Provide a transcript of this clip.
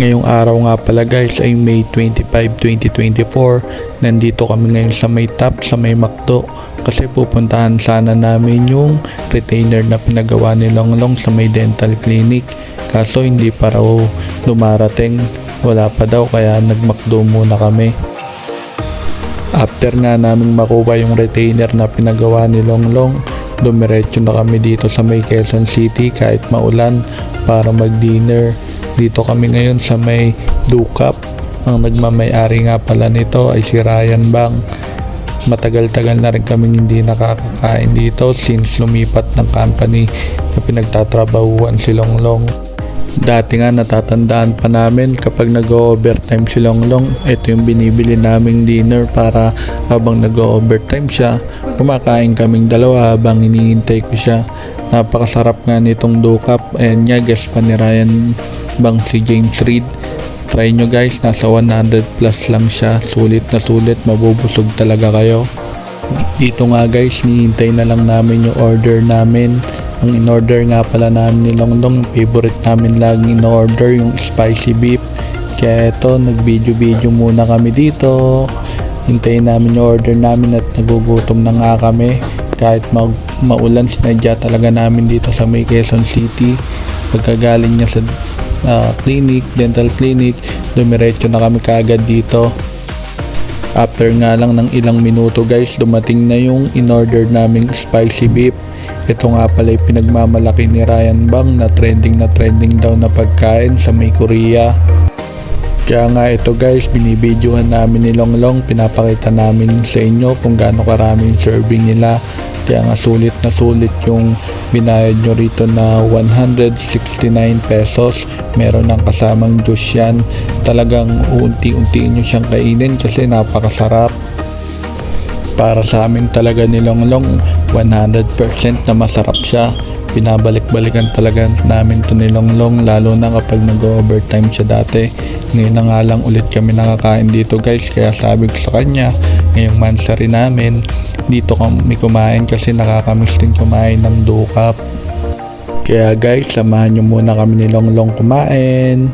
Ngayong araw nga pala guys ay May 25, 2024. Nandito kami ngayon sa may top, sa may McDo. Kasi pupuntahan sana namin yung retainer na pinagawa ni Longlong sa may dental clinic. Kaso hindi pa raw dumarating. Wala pa daw kaya nag-McDo muna kami. After nga namin makuha yung retainer na pinagawa ni Longlong, dumiretso na kami dito sa may Quezon City kahit maulan para mag-dinner. Dito kami ngayon sa may Ducap. Ang nagmamay-ari nga pala nito ay si Ryan Bang. Matagal-tagal na rin kaming hindi nakakakain dito since lumipat ng company na pinagtatrabahuan si Longlong. Dati nga natatandaan pa namin kapag nag-overtime si Longlong, ito yung binibili naming dinner para habang nag-overtime siya, kumakain kaming dalawa habang iniintay ko siya. Napakasarap nga nitong Ducap. Ayan nga, guest pa ni Ryan Bang si James Reid. Try nyo guys, nasa 100 plus lang siya. Sulit na sulit, mabubusog talaga kayo. Dito nga guys, nihintay na lang namin yung order namin. Ang in-order nga pala namin ni Longlong, yung favorite namin laging in-order, yung spicy beef. Kaya eto, nag-video muna kami dito. Hintayin namin yung order namin at nagugutom na nga kami. Kahit maulan, sinadya talaga namin dito sa may Quezon City. Pagkagaling niya sa clinic, dental clinic, dumiretso na kami kaagad dito. After nga lang ng ilang minuto guys, dumating na yung in-order naming spicy beef. Ito nga pala yung pinagmamalaki ni Ryan Bang na trending daw na pagkain sa may Korea. Kaya nga ito guys, binibidyohan namin ni Longlong, pinapakita namin sa inyo kung gaano karaming serving nila. Kaya nga sulit na sulit yung binayad nyo rito na 169 pesos. Meron ng kasamang juice yan. Talagang unti-untiin nyo siyang kainin kasi napakasarap. Para sa amin talaga ni Longlong, 100% na masarap siya. Binabalik-balikan talaga namin to ni Longlong, lalo na kapag nag-overtime siya dati. Ngayon na nga lang ulit kami nakakain dito guys, kaya sabi ko sa kanya, ngayong mansari namin, dito kami kumain kasi nakakamiss din kumain ng Ducap. Kaya guys, samahan nyo muna kami ni Longlong kumain.